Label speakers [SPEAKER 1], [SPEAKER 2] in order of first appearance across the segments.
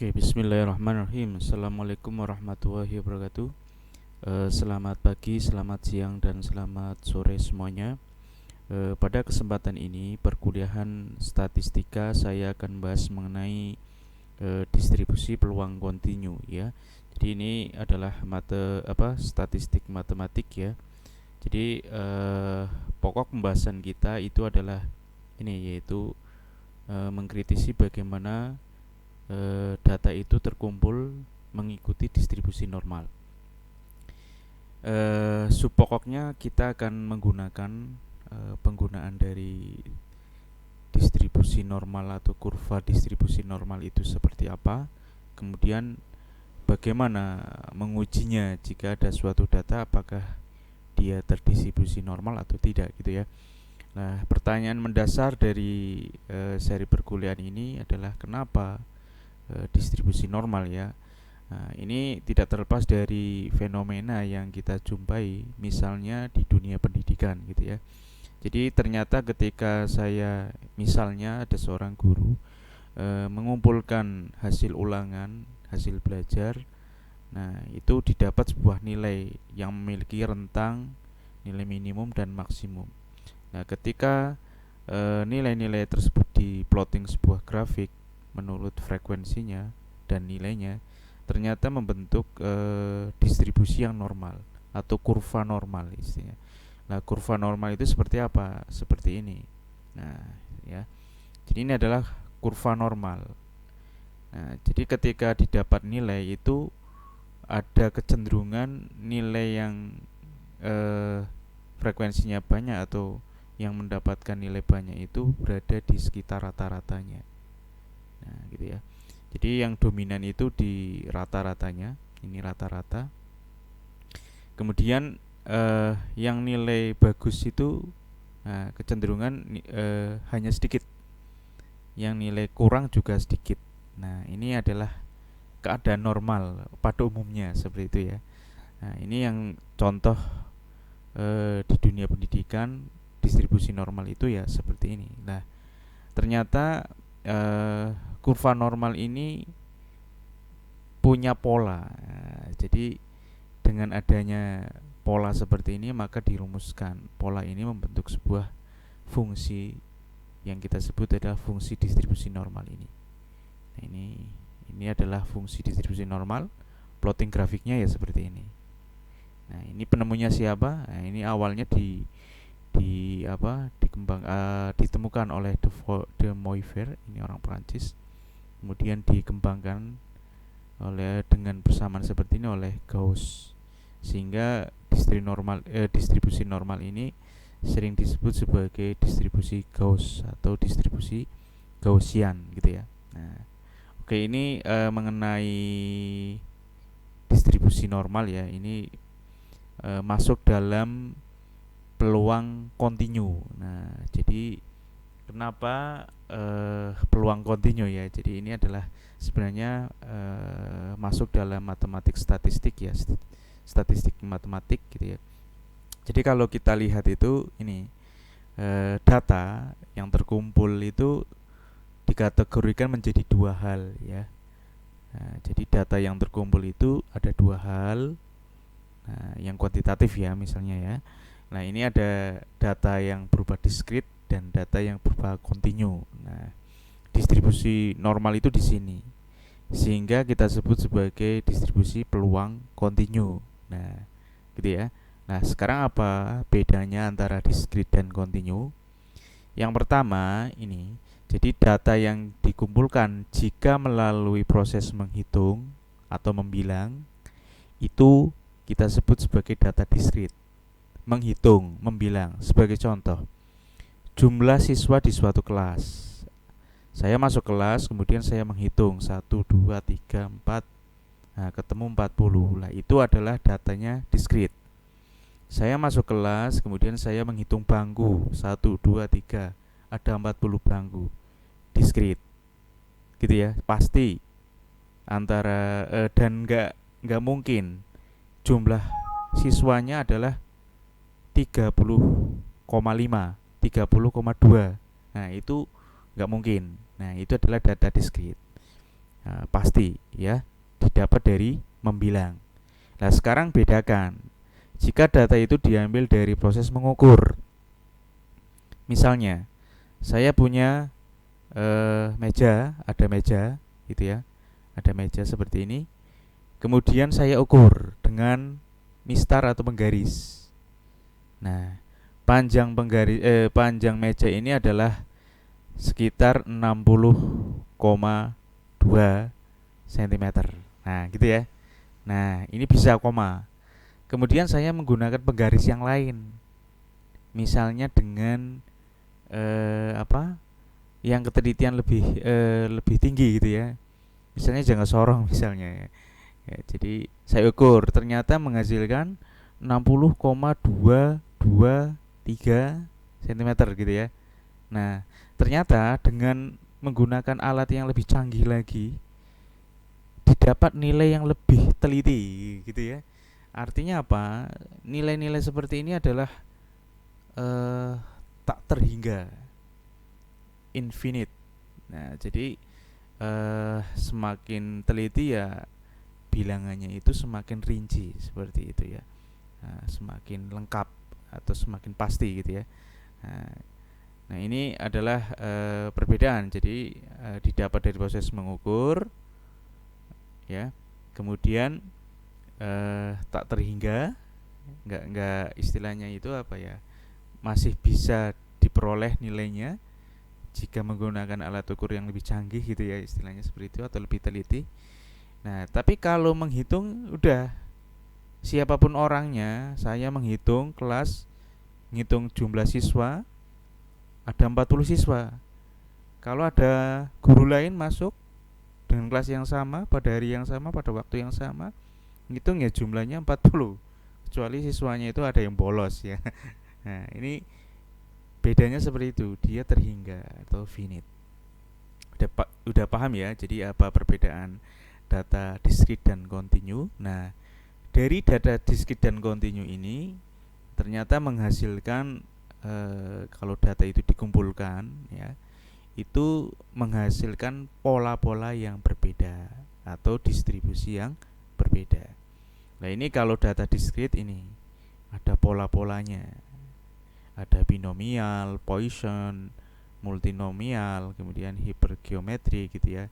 [SPEAKER 1] Oke, bismillahirrahmanirrahim. Assalamualaikum warahmatullahi wabarakatuh. Selamat pagi, selamat siang, dan selamat sore semuanya. Pada kesempatan ini, perkuliahan statistika saya akan bahas mengenai distribusi peluang kontinu ya. Jadi ini adalah statistik matematik ya. Jadi pokok pembahasan kita itu adalah ini, yaitu mengkritisi bagaimana data itu terkumpul mengikuti distribusi normal. Subpokoknya kita akan menggunakan penggunaan dari distribusi normal atau kurva distribusi normal itu seperti apa, kemudian bagaimana mengujinya jika ada suatu data apakah dia terdistribusi normal atau tidak gitu ya. Nah, pertanyaan mendasar dari seri perkuliahan ini adalah kenapa distribusi normal ya. Nah, ini tidak terlepas dari fenomena yang kita jumpai misalnya di dunia pendidikan gitu ya. Jadi ternyata ketika saya misalnya ada seorang guru mengumpulkan hasil ulangan, hasil belajar, nah itu didapat sebuah nilai yang memiliki rentang nilai minimum dan maksimum. Nah, ketika nilai-nilai tersebut di plotting sebuah grafik menurut frekuensinya dan nilainya, ternyata membentuk distribusi yang normal atau kurva normal istilahnya. Nah, kurva normal itu seperti apa? Seperti ini. Nah, ya. Jadi ini adalah kurva normal. Nah, jadi ketika didapat nilai itu ada kecenderungan nilai yang frekuensinya banyak atau yang mendapatkan nilai banyak itu berada di sekitar rata-ratanya. Nah, gitu ya. Jadi yang dominan itu di rata-ratanya, ini rata-rata. Kemudian yang nilai bagus itu kecenderungan hanya sedikit. Yang nilai kurang juga sedikit. Nah, ini adalah keadaan normal pada umumnya seperti itu ya. Nah, ini yang contoh di dunia pendidikan distribusi normal itu ya seperti ini. Nah, ternyata kurva normal ini punya pola. Jadi dengan adanya pola seperti ini maka dirumuskan pola ini membentuk sebuah fungsi yang kita sebut adalah fungsi distribusi normal ini. Nah, ini adalah fungsi distribusi normal. Plotting grafiknya ya seperti ini. Nah, ini penemunya siapa? Nah, ini awalnya ditemukan oleh de Moivre, ini orang Perancis. Kemudian dikembangkan dengan bersamaan seperti ini oleh Gauss, sehingga distribusi normal ini sering disebut sebagai distribusi Gauss atau distribusi Gaussian gitu ya. Nah, oke, ini mengenai distribusi normal ya. Ini masuk dalam peluang kontinu. Nah, jadi kenapa peluang kontinu ya? Jadi ini adalah sebenarnya masuk dalam matematik statistik ya, statistik matematik gitu ya. Jadi kalau kita lihat itu ini data yang terkumpul itu dikategorikan menjadi dua hal ya. Nah, jadi data yang terkumpul itu ada dua hal. Nah, yang kuantitatif ya misalnya ya. Nah, ini ada data yang berupa diskrit dan data yang berupa kontinu. Nah, distribusi normal itu di sini. Sehingga kita sebut sebagai distribusi peluang kontinu. Nah, gitu ya. Nah, sekarang apa bedanya antara diskrit dan kontinu? Yang pertama ini, jadi data yang dikumpulkan jika melalui proses menghitung atau membilang itu kita sebut sebagai data diskrit. Menghitung, membilang. Sebagai contoh, jumlah siswa di suatu kelas. Saya masuk kelas, kemudian saya menghitung 1, 2, 3, 4. Nah, ketemu 40. Lah, itu adalah datanya diskrit. Saya masuk kelas, kemudian saya menghitung bangku. 1, 2, 3. Ada 40 bangku. Diskrit. Gitu ya, pasti. Antara dan enggak mungkin jumlah siswanya adalah 30,5, 30,2. Nah, itu nggak mungkin. Nah, itu adalah data diskrit. pasti ya, didapat dari membilang. Nah, sekarang bedakan. Jika data itu diambil dari proses mengukur. Misalnya, saya punya ada meja gitu ya. Ada meja seperti ini. Kemudian saya ukur dengan mistar atau penggaris. Nah, panjang meja ini adalah sekitar 60,2 cm. Nah, gitu ya. Nah, ini bisa koma. Kemudian saya menggunakan penggaris yang lain. Misalnya dengan apa? Yang ketelitian lebih tinggi gitu ya. Misalnya jangan sorong misalnya ya. Ya, jadi saya ukur ternyata menghasilkan 60,223 cm gitu ya. Nah, ternyata dengan menggunakan alat yang lebih canggih lagi didapat nilai yang lebih teliti gitu ya. Artinya apa? Nilai-nilai seperti ini adalah eh, tak terhingga, infinite. Nah, jadi semakin teliti ya bilangannya itu semakin rinci seperti itu ya. Nah, semakin lengkap atau semakin pasti gitu ya. Nah, nah ini adalah perbedaan. Jadi didapat dari proses mengukur ya. Kemudian tak terhingga, nggak istilahnya itu apa ya? Masih bisa diperoleh nilainya jika menggunakan alat ukur yang lebih canggih gitu ya, istilahnya seperti itu atau lebih teliti. Nah, tapi kalau menghitung udah siapapun orangnya, saya menghitung kelas, menghitung jumlah siswa, ada 40 siswa. Kalau ada guru lain masuk dengan kelas yang sama, pada hari yang sama, pada waktu yang sama, ngitung ya jumlahnya 40. Kecuali siswanya itu ada yang bolos ya. Nah, ini bedanya seperti itu, dia terhingga atau finite. Udah paham ya, jadi apa perbedaan data discrete dan continue. Nah, dari data discrete dan continue ini ternyata menghasilkan kalau data itu dikumpulkan ya, itu menghasilkan pola-pola yang berbeda atau distribusi yang berbeda. Nah, ini kalau data discrete ini ada pola-polanya. Ada binomial, Poisson, multinomial, kemudian hipergeometri gitu ya.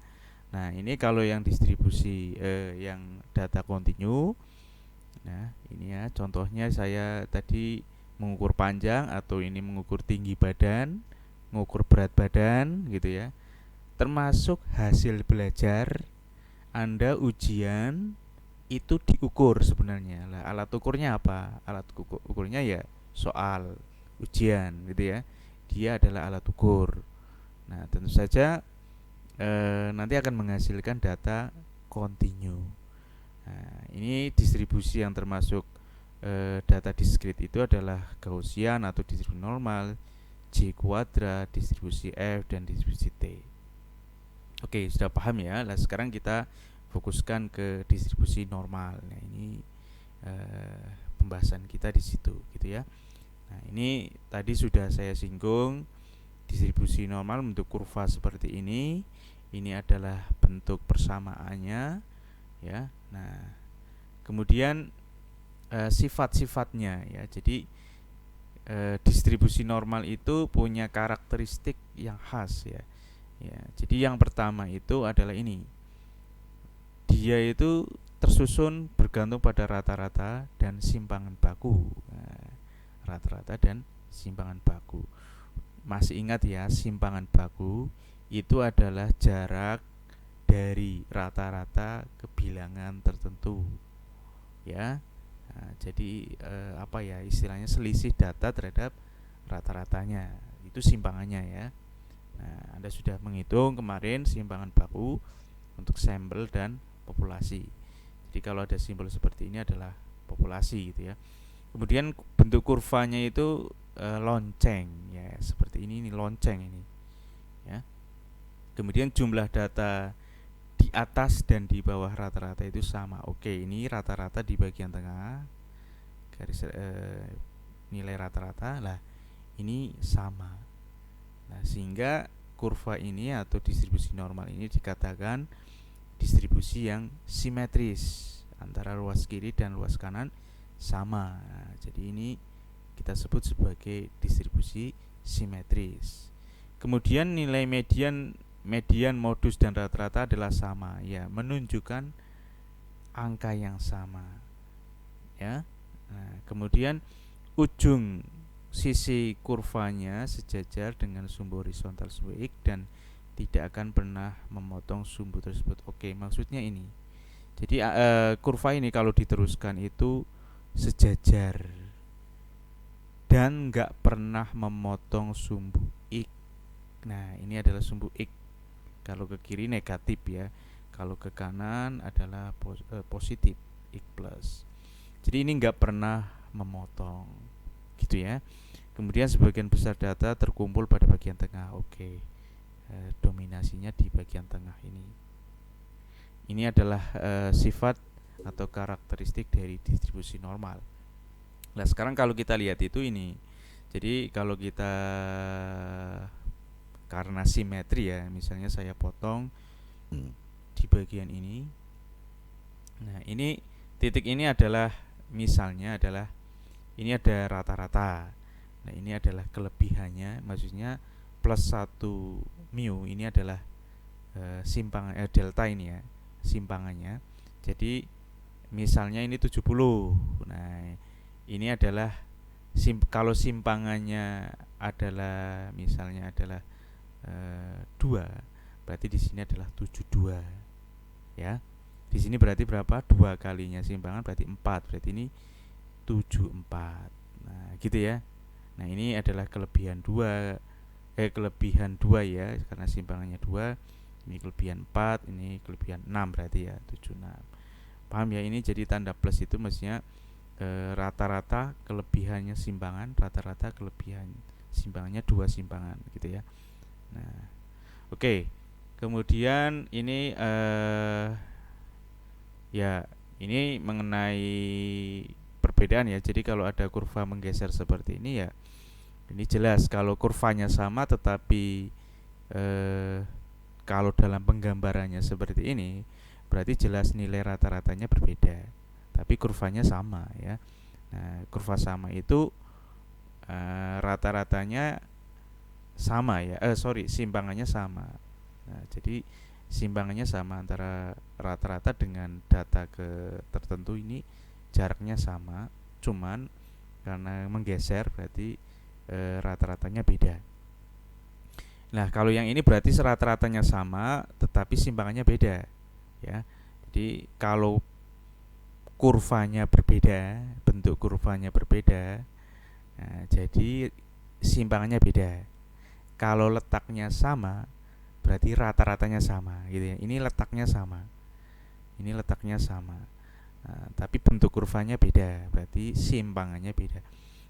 [SPEAKER 1] Nah, ini kalau yang distribusi yang data kontinu. Nah, ini ya contohnya saya tadi mengukur panjang atau ini mengukur tinggi badan, mengukur berat badan gitu ya. Termasuk hasil belajar Anda ujian itu diukur sebenarnya. Lah, alat ukurnya apa? Alat ukurnya ya soal ujian gitu ya. Dia adalah alat ukur. Nah, tentu saja nanti akan menghasilkan data kontinu. Nah, ini distribusi yang termasuk data discrete itu adalah Gaussian atau distribusi normal, J kuadrat, distribusi F, dan distribusi T. Oke, sudah paham ya. Nah, sekarang kita fokuskan ke distribusi normal. Nah, ini pembahasan kita di situ gitu ya. Nah, ini tadi sudah saya singgung distribusi normal bentuk kurva seperti ini. Ini adalah bentuk persamaannya ya. Nah, kemudian sifat-sifatnya ya. Jadi distribusi normal itu punya karakteristik yang khas ya. Ya, jadi yang pertama itu adalah ini. Dia itu tersusun bergantung pada rata-rata dan simpangan baku. Nah, rata-rata dan simpangan baku. Masih ingat ya, simpangan baku itu adalah jarak dari rata-rata ke bilangan tertentu. Ya. Nah, jadi apa ya istilahnya selisih data terhadap rata-ratanya. Itu simpangannya ya. Nah, Anda sudah menghitung kemarin simpangan baku untuk sampel dan populasi. Jadi kalau ada simbol seperti ini adalah populasi gitu ya. Kemudian bentuk kurvanya itu lonceng ya, seperti ini lonceng ini ya. Kemudian jumlah data di atas dan di bawah rata-rata itu sama. Oke, ini rata-rata di bagian tengah garis nilai rata-rata lah, ini sama. Nah, sehingga kurva ini atau distribusi normal ini dikatakan distribusi yang simetris antara luas kiri dan luas kanan sama. Nah, jadi ini kita sebut sebagai distribusi simetris. Kemudian nilai median, modus dan rata-rata adalah sama, ya, menunjukkan angka yang sama, ya. Nah, kemudian ujung sisi kurvanya sejajar dengan sumbu horizontal sumbu X dan tidak akan pernah memotong sumbu tersebut. Oke, maksudnya ini. Jadi kurva ini kalau diteruskan itu sejajar dan nggak pernah memotong sumbu X. Nah, ini adalah sumbu X. Kalau ke kiri negatif, ya. Kalau ke kanan adalah positif, X plus. Jadi ini nggak pernah memotong, gitu ya. Kemudian sebagian besar data terkumpul pada bagian tengah. Oke, dominasinya di bagian tengah ini. Ini adalah sifat atau karakteristik dari distribusi normal. Nah, sekarang kalau kita lihat itu ini. Jadi kalau kita karena simetri, ya, misalnya saya potong di bagian ini. Nah, ini titik ini adalah misalnya adalah ini ada rata-rata. Nah, ini adalah kelebihannya, maksudnya plus 1 mu ini adalah simpangan delta ini, ya, simpangannya. Jadi misalnya ini 70. Nah, ini adalah kalau simpangannya adalah misalnya adalah 2, berarti di sini adalah 72, ya. Di sini berarti berapa? 2 kalinya simpangan berarti 4. Berarti ini 74. Nah, gitu ya. Nah, ini adalah kelebihan 2 ya, karena simpangannya 2. Ini kelebihan 4, ini kelebihan 6 berarti, ya, 76. Paham ya? Ini jadi tanda plus itu maksudnya rata-rata kelebihannya simpangan, rata-rata kelebihan simpangannya 2 simpangan, gitu ya. Nah, oke. Kemudian ini ya, ini mengenai perbedaan, ya. Jadi kalau ada kurva menggeser seperti ini, ya, ini jelas kalau kurvanya sama tetapi kalau dalam penggambarannya seperti ini, berarti jelas nilai rata-ratanya berbeda. Tapi kurvanya sama, ya. Nah, kurva sama itu rata-ratanya sama, ya. Simpangannya sama. Nah, jadi simpangannya sama antara rata-rata dengan data tertentu ini jaraknya sama, cuman karena menggeser berarti rata-ratanya beda. Nah, kalau yang ini berarti rata-ratanya sama tetapi simpangannya beda, ya. Jadi kalau kurvanya berbeda, bentuk kurvanya berbeda, nah, jadi simpangannya beda. Kalau letaknya sama, berarti rata-ratanya sama, gitu ya. Ini letaknya sama, ini letaknya sama. Nah, tapi bentuk kurvanya beda, berarti simpangannya beda.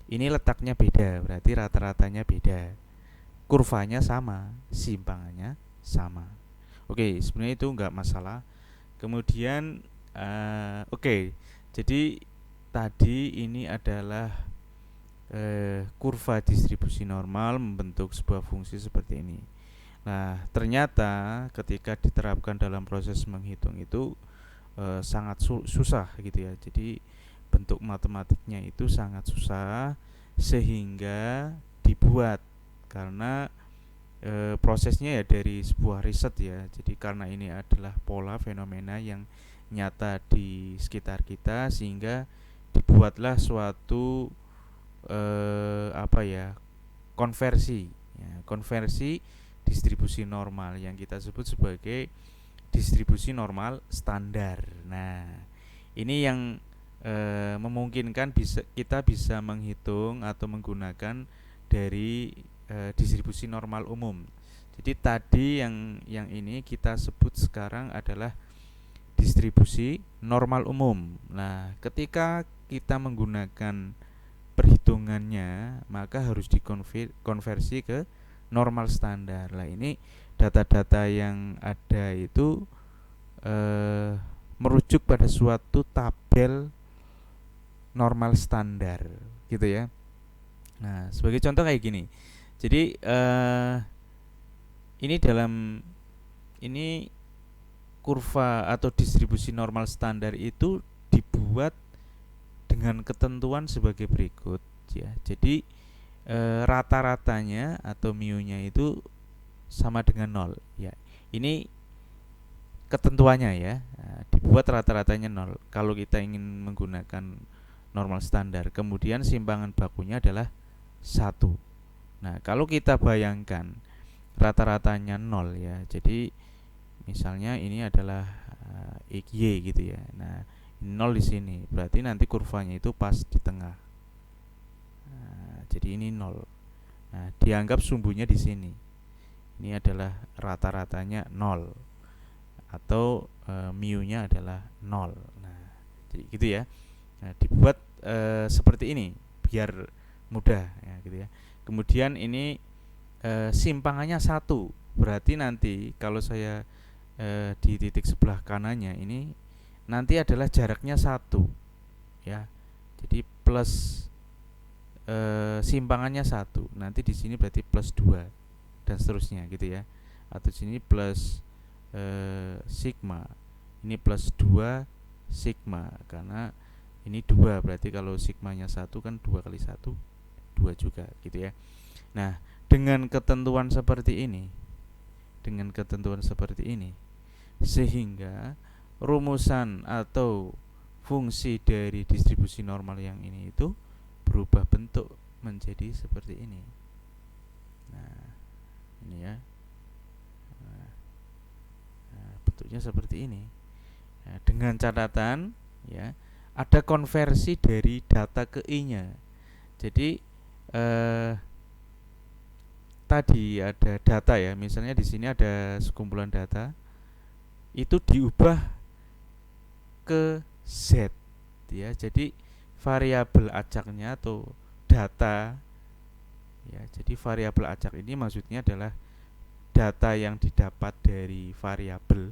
[SPEAKER 1] Ini letaknya beda, berarti rata-ratanya beda. Kurvanya sama, simpangannya sama. Oke, sebenarnya itu nggak masalah. Kemudian oke, jadi tadi ini adalah kurva distribusi normal membentuk sebuah fungsi seperti ini. Nah, ternyata ketika diterapkan dalam proses menghitung itu sangat susah, gitu ya. Jadi bentuk matematiknya itu sangat susah sehingga dibuat karena prosesnya ya dari sebuah riset, ya. Jadi karena ini adalah pola fenomena yang nyata di sekitar kita sehingga dibuatlah suatu konversi, ya, konversi distribusi normal yang kita sebut sebagai distribusi normal standar. Nah, ini yang memungkinkan kita bisa menghitung atau menggunakan dari distribusi normal umum. Jadi tadi yang ini kita sebut sekarang adalah distribusi normal umum. Nah, ketika kita menggunakan perhitungannya, maka harus dikonversi ke normal standar. Nah, ini data-data yang ada itu merujuk pada suatu tabel normal standar, gitu ya. Nah, sebagai contoh kayak gini. Jadi ini kurva atau distribusi normal standar itu dibuat dengan ketentuan sebagai berikut ya. Jadi rata-ratanya atau mu-nya itu sama dengan 0 ya. Ini ketentuannya ya. Nah, dibuat rata-ratanya 0 kalau kita ingin menggunakan normal standar. Kemudian simpangan bakunya adalah 1. Nah, kalau kita bayangkan rata-ratanya 0 ya. Jadi misalnya ini adalah XY gitu ya. Nah, 0 di sini. Berarti nanti kurvanya itu pas di tengah. Nah, jadi ini 0. Nah, dianggap sumbunya di sini. Ini adalah rata-ratanya 0 atau mu-nya adalah 0. Nah, jadi gitu ya. Nah, dibuat seperti ini biar mudah ya gitu ya. Kemudian ini simpangannya 1. Berarti nanti kalau saya di titik sebelah kanannya ini nanti adalah jaraknya 1 ya. Jadi plus simpangannya 1. Nanti di sini berarti plus 2 dan seterusnya gitu ya. Atau di sini plus sigma. Ini plus 2 sigma karena ini 2 berarti kalau sigmanya 1 kan 2 kali 1 2 juga gitu ya. Nah, dengan ketentuan seperti ini sehingga rumusan atau fungsi dari distribusi normal yang ini itu berubah bentuk menjadi seperti ini. Nah, ini ya. Nah, bentuknya seperti ini. Nah, dengan catatan ya, ada konversi dari data ke I-nya. Jadi tadi ada data ya, misalnya di sini ada sekumpulan data, itu diubah ke Z ya. Jadi variabel acaknya atau data ya. Jadi variabel acak ini maksudnya adalah data yang didapat dari variabel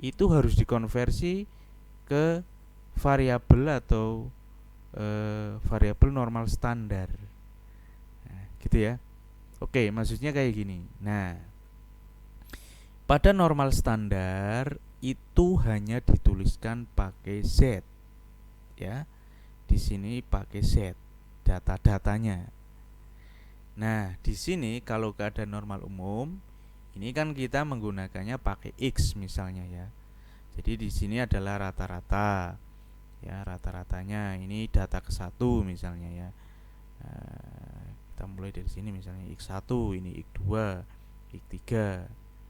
[SPEAKER 1] itu harus dikonversi ke variabel atau variabel normal standar. Nah, gitu ya. Oke, maksudnya kayak gini. Nah, pada normal standar itu hanya dituliskan pakai Z. Ya. Di sini pakai Z data-datanya. Nah, di sini kalau keadaan normal umum, ini kan kita menggunakannya pakai X misalnya ya. Jadi di sini adalah rata-rata. Ya, rata-ratanya ini data ke-1 misalnya ya. Kita mulai dari sini misalnya X1, ini X2, X3.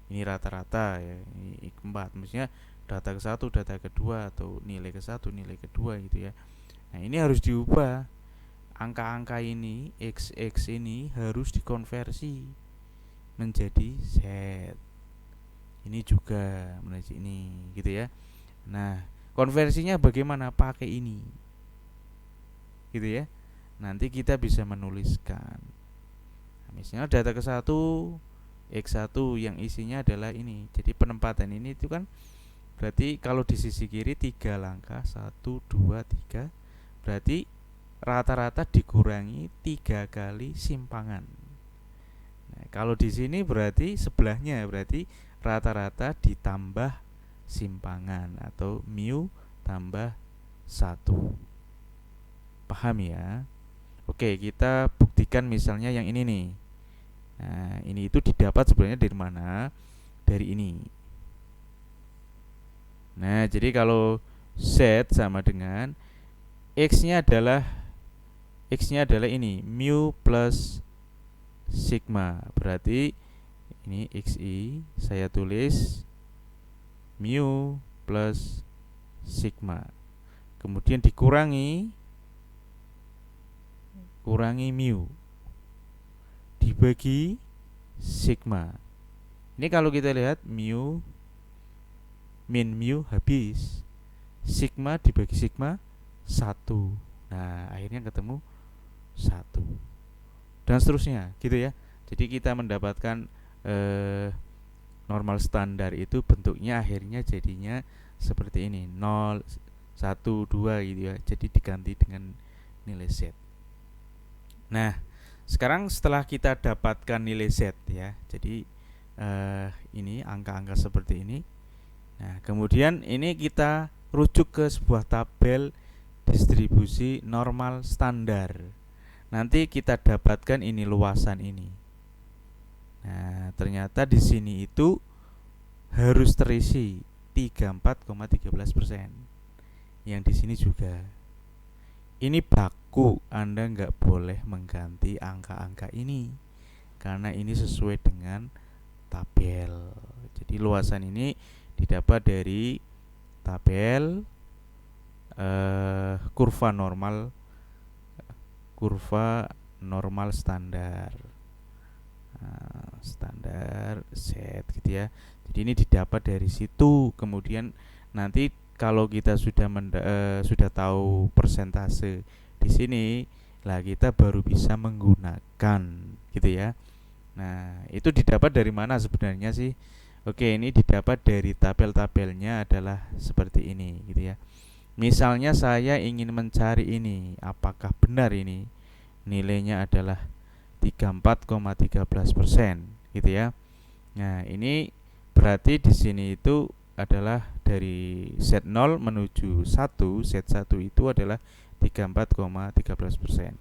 [SPEAKER 1] Ini rata-rata ya, ini X4. Maksudnya data ke-1, data ke-2 atau nilai ke-1, nilai ke-2 gitu ya. Nah, ini harus diubah. Angka-angka ini, X ini harus dikonversi menjadi Z. Ini juga menjadi ini gitu ya. Nah, konversinya bagaimana? Pakai ini. Gitu ya. Nanti kita bisa menuliskan. Nah, misalnya data ke-1 X1 yang isinya adalah ini. Jadi penempatan ini itu kan berarti kalau di sisi kiri 3 langkah 1, 2, 3. Berarti rata-rata dikurangi 3 kali simpangan. Nah, kalau di sini berarti sebelahnya berarti rata-rata ditambah simpangan atau mu tambah 1. Paham ya? Oke, kita buktikan misalnya yang ini nih. Nah, ini itu didapat sebenarnya dari mana? Dari ini. Nah, jadi kalau Z sama dengan X-nya adalah ini, mu plus sigma. Berarti ini XI saya tulis mu plus sigma. Kemudian dikurangi mu dibagi sigma. Ini kalau kita lihat mu min mu habis, sigma dibagi sigma 1. Nah, akhirnya ketemu 1. Dan seterusnya gitu ya. Jadi kita mendapatkan normal standar itu bentuknya akhirnya jadinya seperti ini, 0, 1, 2 gitu ya. Jadi diganti dengan nilai Z. Nah, sekarang setelah kita dapatkan nilai Z ya. Jadi ini angka-angka seperti ini. Nah, kemudian ini kita rujuk ke sebuah tabel distribusi normal standar. Nanti kita dapatkan ini luasan ini. Nah, ternyata di sini itu harus terisi 34,13%. Yang di sini juga. Ini baku, Anda nggak boleh mengganti angka-angka ini karena ini sesuai dengan tabel. Jadi luasan ini didapat dari tabel kurva normal standar. Standar set gitu ya. Jadi ini didapat dari situ. Kemudian nanti kalau kita sudah tahu persentase di sini, lah kita baru bisa menggunakan gitu ya. Nah, itu didapat dari mana sebenarnya sih? Oke, ini didapat dari tabel-tabelnya adalah seperti ini gitu ya. Misalnya saya ingin mencari ini, apakah benar ini nilainya adalah 34,13% gitu ya. Nah, ini berarti di sini itu adalah dari Z0 menuju 1, Z1 itu adalah 34,13%.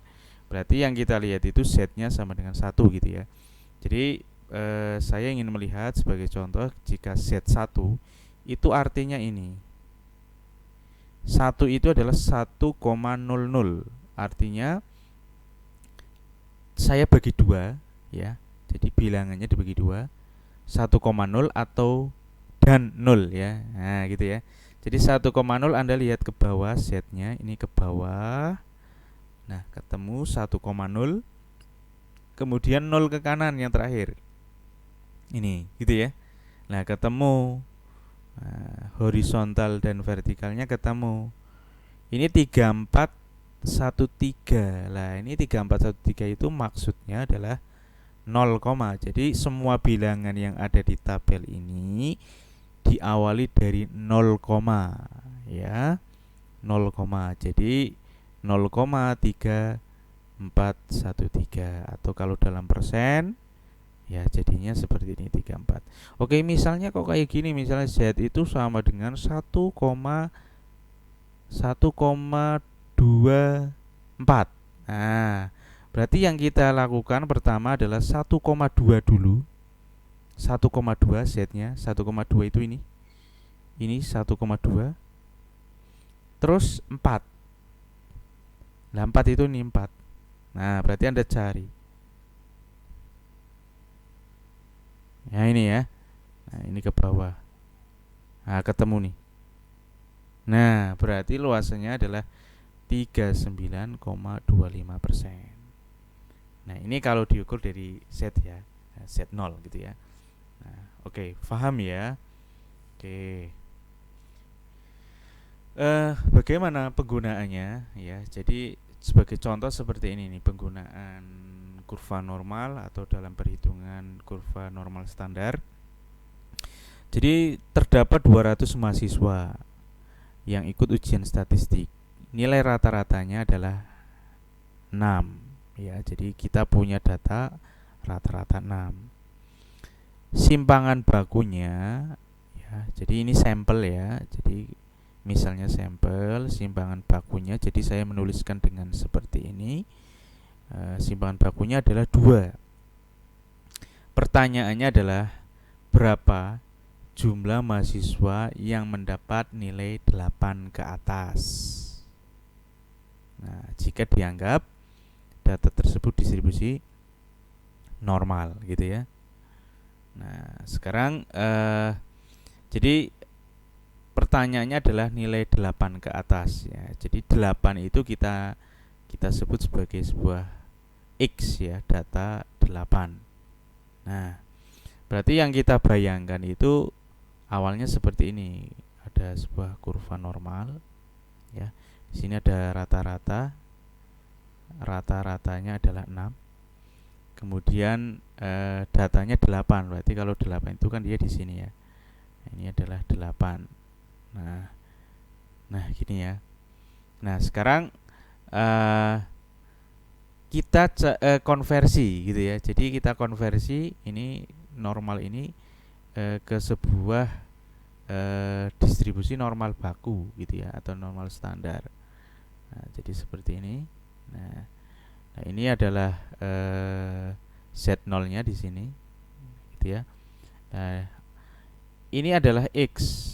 [SPEAKER 1] Berarti yang kita lihat itu Z-nya sama dengan 1 gitu ya. Jadi saya ingin melihat sebagai contoh jika Z1 itu artinya ini. 1 itu adalah 1,00. Artinya saya bagi 2 ya. Jadi bilangannya dibagi 2. 1,0 atau dan 0 ya. Nah, gitu ya. Jadi 1,0 Anda lihat ke bawah Z-nya, ini ke bawah. Nah, ketemu 1,0. Kemudian 0 ke kanan yang terakhir. Ini, gitu ya. Nah, ketemu horizontal dan vertikalnya ketemu. Ini 3413. Lah, ini 3413 itu maksudnya adalah 0, jadi semua bilangan yang ada di tabel ini diawali dari 0, ya. 0, jadi 0,3413 atau kalau dalam persen ya jadinya seperti ini 34. Oke, misalnya kok kayak gini, misalnya Z itu sama dengan 1,24. Nah, berarti yang kita lakukan pertama adalah 1,2 dulu. 1,2 Z-nya, 1,2 itu ini. Ini 1,2. Terus 4. Nah, 4 itu ini 4. Nah, berarti Anda cari. Ya, ini ya. Nah, ini ke bawah. Nah, ketemu nih. Nah, berarti luasannya adalah 39,25%. Nah, ini kalau diukur dari Z ya. Z0 gitu ya. Nah, oke, paham ya? Oke. Bagaimana penggunaannya ya? Jadi sebagai contoh seperti ini nih penggunaan kurva normal atau dalam perhitungan kurva normal standar. Jadi terdapat 200 mahasiswa yang ikut ujian statistik. Nilai rata-ratanya adalah 6 ya. Jadi kita punya data rata-rata 6. Simpangan bakunya ya. Jadi ini sampel ya. Jadi misalnya sampel simpangan bakunya, jadi saya menuliskan dengan seperti ini. Simpangan bakunya adalah 2. Pertanyaannya adalah berapa jumlah mahasiswa yang mendapat nilai 8 ke atas. Nah, jika dianggap data tersebut distribusi normal gitu ya. Nah, sekarang jadi pertanyaannya adalah nilai 8 ke atas ya. Jadi 8 itu kita sebut sebagai sebuah X ya, data 8. Nah, berarti yang kita bayangkan itu awalnya seperti ini. Ada sebuah kurva normal ya. Di sini ada rata-rata. Rata-ratanya adalah 6. Kemudian datanya 8. Berarti kalau 8 itu kan dia di sini ya. Ini adalah 8. Nah gini ya. Nah sekarang kita konversi gitu ya. Jadi kita konversi ini normal ini ke sebuah distribusi normal baku gitu ya, atau normal standar. Nah, jadi seperti ini. Nah, ini adalah Z0-nya di sini gitu ya. Nah, ini adalah X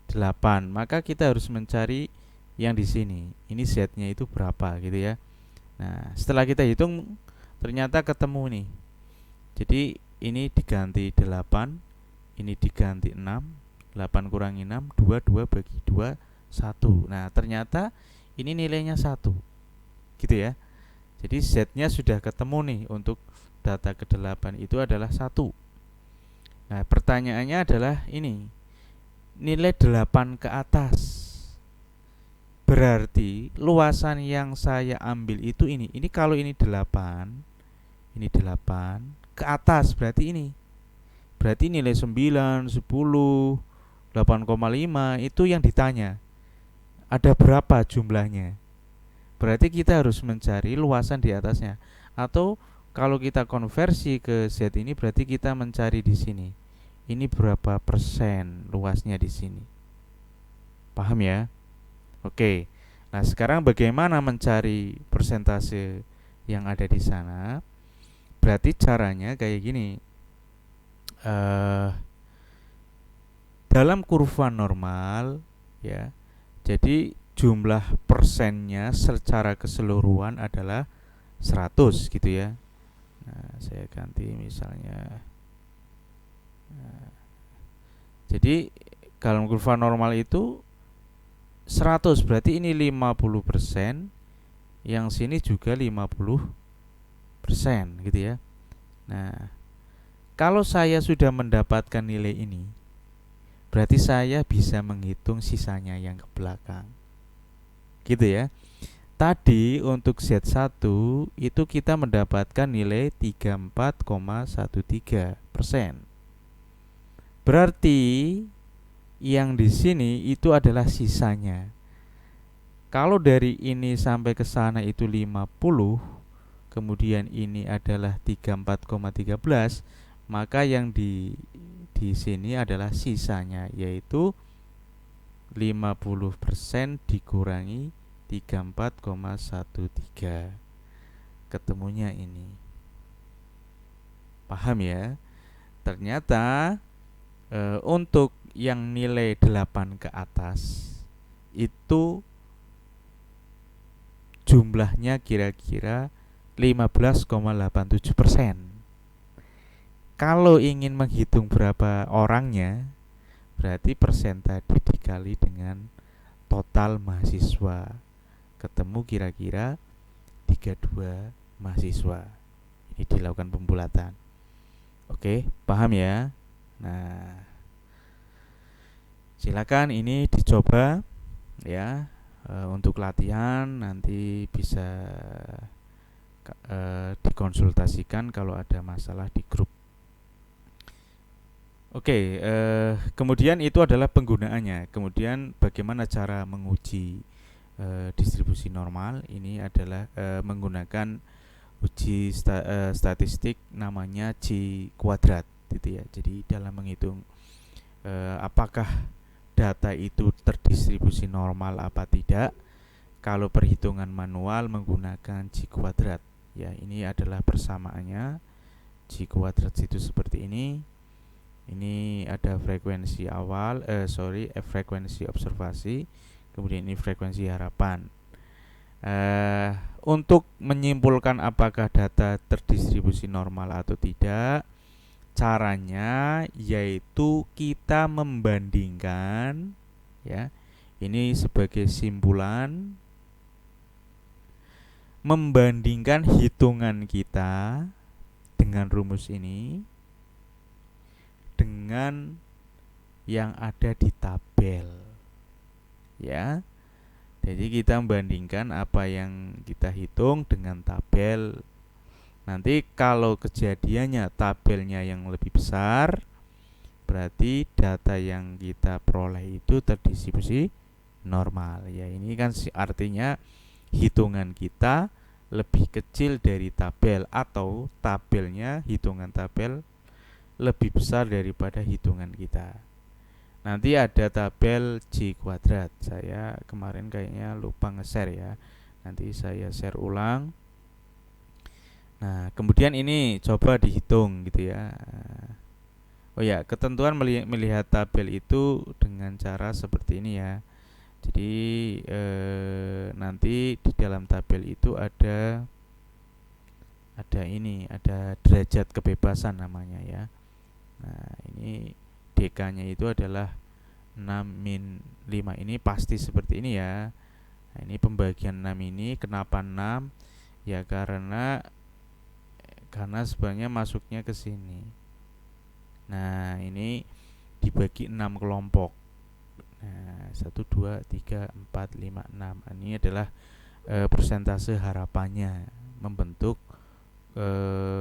[SPEAKER 1] 8, maka kita harus mencari yang di sini. Ini Z-nya itu berapa gitu ya. Nah, setelah kita hitung ternyata ketemu nih. Jadi ini diganti 8, ini diganti 6, 8 kurangi 6, 2 bagi 2, 1. Nah, ternyata ini nilainya 1 gitu ya. Jadi Z-nya sudah ketemu nih, untuk data ke-8 itu adalah 1. Nah, pertanyaannya adalah ini, nilai 8 ke atas. Berarti luasan yang saya ambil itu ini. Ini kalau ini 8, ini 8 ke atas, berarti ini. Berarti nilai 9, 10, 8,5 itu yang ditanya. Ada berapa jumlahnya? Berarti kita harus mencari luasan di atasnya. Atau kalau kita konversi ke Z ini, berarti kita mencari di sini. Ini berapa persen luasnya di sini? Paham ya? Oke. Nah, sekarang bagaimana mencari persentase yang ada di sana? Berarti caranya kayak gini. Dalam kurva normal ya. Jadi jumlah persennya secara keseluruhan adalah 100 gitu ya. Nah, saya ganti misalnya. Nah, jadi dalam kurva normal itu 100, berarti ini 50%, yang sini juga 50% gitu ya. Nah, kalau saya sudah mendapatkan nilai ini, berarti saya bisa menghitung sisanya yang ke belakang. Gitu ya. Tadi untuk Z1 itu kita mendapatkan nilai 34,13%. Berarti yang di sini itu adalah sisanya. Kalau dari ini sampai ke sana itu 50, kemudian ini adalah 34,13, maka yang di sini adalah sisanya, yaitu 50% dikurangi 34,13. Ketemunya ini. Paham ya? Ternyata untuk yang nilai 8 ke atas itu jumlahnya kira-kira 15,87%. Kalau ingin menghitung berapa orangnya, berarti persen tadi dikali dengan total mahasiswa. Ketemu kira-kira 32 mahasiswa. Ini dilakukan pembulatan. Oke, paham ya? Nah, silakan ini dicoba ya, untuk latihan nanti bisa dikonsultasikan kalau ada masalah di grup. Oke, kemudian itu adalah penggunaannya. Kemudian bagaimana cara menguji distribusi normal? Ini adalah menggunakan uji statistik namanya C kuadrat gitu ya. Jadi dalam menghitung apakah data itu terdistribusi normal apa tidak, kalau perhitungan manual menggunakan C kuadrat ya. Ini adalah persamaannya. C kuadrat itu seperti ini. Ini ada frekuensi awal, frekuensi observasi, kemudian ini frekuensi harapan. Untuk menyimpulkan apakah data terdistribusi normal atau tidak, caranya yaitu kita membandingkan ya. Ini sebagai simpulan, membandingkan hitungan kita dengan rumus ini dengan yang ada di tabel ya. Jadi kita membandingkan apa yang kita hitung dengan tabel. Nanti kalau kejadiannya tabelnya yang lebih besar, berarti data yang kita peroleh itu terdistribusi normal ya. Ini kan artinya hitungan kita lebih kecil dari tabel, atau tabelnya, hitungan tabel lebih besar daripada hitungan kita. Nanti ada tabel J kuadrat. Saya kemarin kayaknya lupa nge-share ya. Nanti saya share ulang. Nah, kemudian ini coba dihitung gitu ya. Oh ya, ketentuan melihat tabel itu dengan cara seperti ini ya. Jadi nanti di dalam tabel itu ada derajat kebebasan namanya ya. Nah, ini DK-nya itu adalah 6 min 5, ini pasti seperti ini ya. Nah, ini pembagian 6 ini kenapa 6? Ya karena sebenarnya masuknya ke sini. Nah, ini dibagi 6 kelompok. Nah, 1 2 3 4 5 6. Ini adalah persentase harapannya membentuk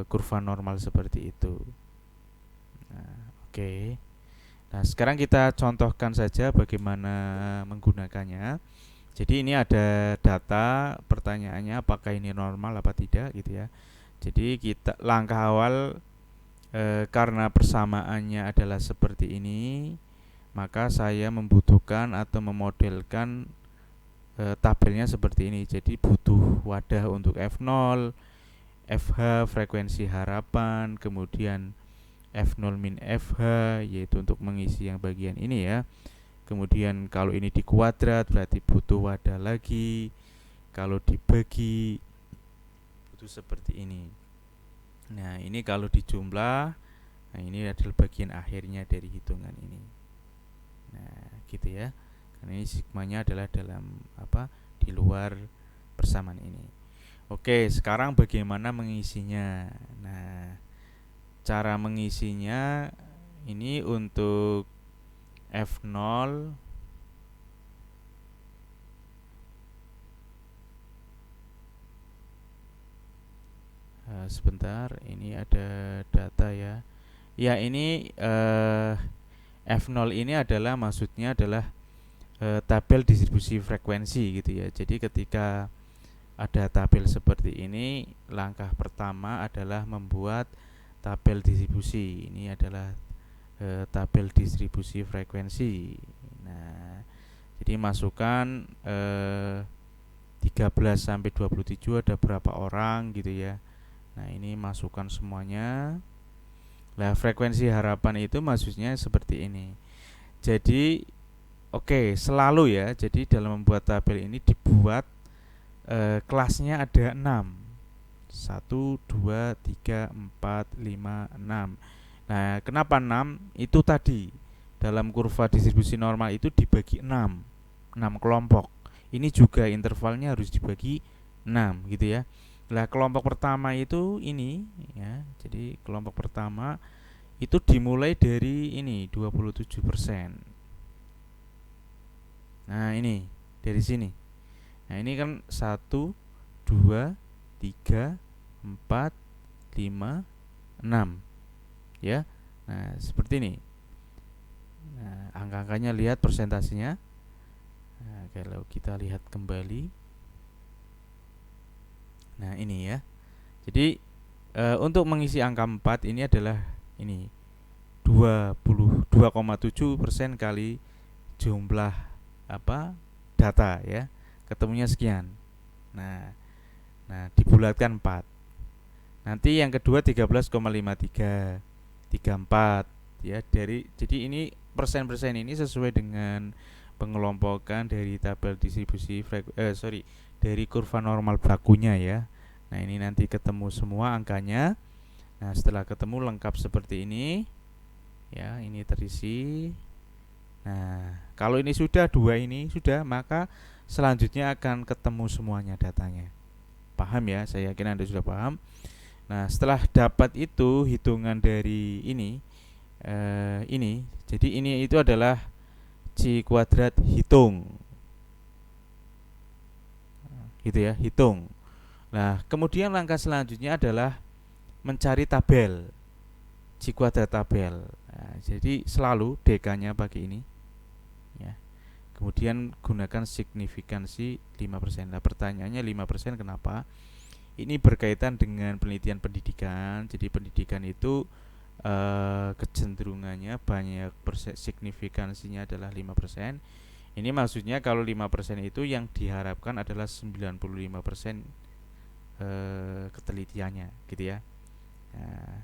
[SPEAKER 1] kurva normal seperti itu. Nah, oke. Nah, sekarang kita contohkan saja bagaimana menggunakannya. Jadi ini ada data, pertanyaannya apakah ini normal apa tidak gitu ya. Jadi kita langkah awal karena persamaannya adalah seperti ini, maka saya membutuhkan atau memodelkan tabelnya seperti ini. Jadi butuh wadah untuk F0, FH frekuensi harapan, kemudian F0 min FH yaitu untuk mengisi yang bagian ini ya. Kemudian kalau ini di kuadrat berarti butuh wadah lagi. Kalau dibagi butuh seperti ini. Nah, ini kalau dijumlah, nah ini adalah bagian akhirnya dari hitungan ini. Nah, gitu ya. Karena ini sigmanya adalah dalam di luar persamaan ini. Oke, sekarang bagaimana mengisinya? Nah, cara mengisinya ini untuk F0 sebentar, ini ada data ya. Ya, ini F0 ini adalah maksudnya adalah tabel distribusi frekuensi gitu ya. Jadi ketika ada tabel seperti ini, langkah pertama adalah membuat tabel distribusi. Ini adalah tabel distribusi frekuensi. Nah, jadi masukkan 13 sampai 27 ada berapa orang gitu ya. Nah, ini masukkan semuanya. Nah, frekuensi harapan itu maksudnya seperti ini. Jadi selalu ya. Jadi dalam membuat tabel ini dibuat kelasnya ada 6. 1 2 3 4 5 6. Nah, kenapa 6? Itu tadi dalam kurva distribusi normal itu dibagi 6 kelompok. Ini juga intervalnya harus dibagi 6 gitu ya. Nah, kelompok pertama itu ini ya. Jadi kelompok pertama itu dimulai dari ini 27%. Nah, ini dari sini. Nah, ini kan 1 2 3 4 5 6 ya. Nah, seperti ini. Nah, angka-angkanya lihat persentasenya. Nah, kalau kita lihat kembali. Nah, ini ya. Jadi untuk mengisi angka 4 ini adalah ini 22,7% kali jumlah data ya. Ketemunya sekian. Nah, dibulatkan 4. Nanti yang kedua 13,53 34 ya. Jadi ini persen-persen ini sesuai dengan pengelompokan dari tabel distribusi dari kurva normal bakunya ya. Nah, ini nanti ketemu semua angkanya. Nah, setelah ketemu lengkap seperti ini ya, ini terisi. Nah, kalau ini sudah, dua ini sudah, maka selanjutnya akan ketemu semuanya datanya. Paham ya? Saya yakin Anda sudah paham. Nah, setelah dapat itu hitungan dari ini jadi ini itu adalah C kuadrat hitung. Gitu ya, hitung. Nah, kemudian langkah selanjutnya adalah mencari tabel C kuadrat tabel. Nah, jadi selalu DK-nya pakai ini ya. Kemudian gunakan signifikansi 5%. Nah, pertanyaannya 5% kenapa? Ini berkaitan dengan penelitian pendidikan. Jadi pendidikan itu kecenderungannya banyak signifikansinya adalah 5%. Ini maksudnya kalau 5% itu yang diharapkan adalah 95% ketelitiannya gitu ya. Nah,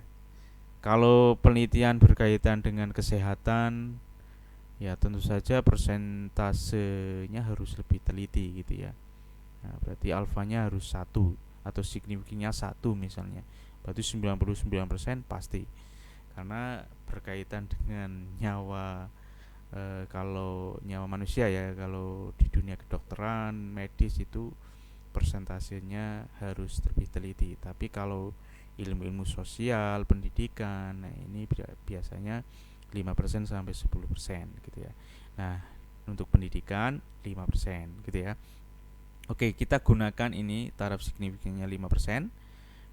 [SPEAKER 1] kalau penelitian berkaitan dengan kesehatan, ya tentu saja persentasenya harus lebih teliti gitu ya. Nah, berarti alfanya harus 1 atau signifikannya 1 misalnya. Berarti 99% pasti. Karena berkaitan dengan nyawa, kalau nyawa manusia ya, kalau di dunia kedokteran, medis itu persentasenya harus lebih teliti. Tapi kalau ilmu-ilmu sosial, pendidikan, nah ini biasanya 5% sampai 10% gitu ya. Nah, untuk pendidikan 5% gitu ya. Oke, kita gunakan ini taraf signifikannya 5%.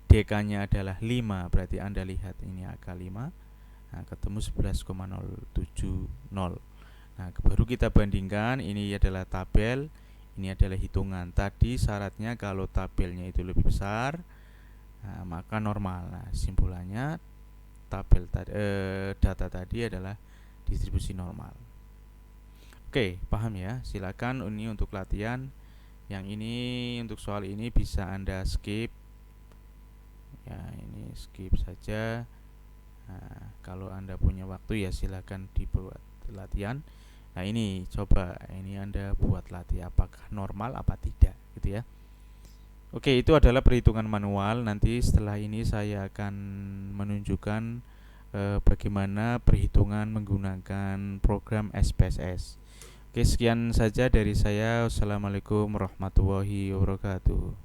[SPEAKER 1] DK-nya adalah 5, berarti Anda lihat ini angka 5. Nah, ketemu 11,070. Nah, baru kita bandingkan, ini adalah tabel, ini adalah hitungan. Tadi syaratnya kalau tabelnya itu lebih besar, nah, maka normal. Nah, simpulannya data tadi adalah distribusi normal. Oke, paham ya? Silakan ini untuk latihan. Yang ini untuk soal ini bisa Anda skip. Ya, ini skip saja. Nah, kalau Anda punya waktu ya silakan dibuat latihan. Nah, ini coba ini Anda buat latihan apakah normal apa tidak gitu ya. Oke, itu adalah perhitungan manual. Nanti setelah ini saya akan menunjukkan bagaimana perhitungan menggunakan program SPSS. Oke, sekian saja dari saya. Wassalamualaikum warahmatullahi wabarakatuh.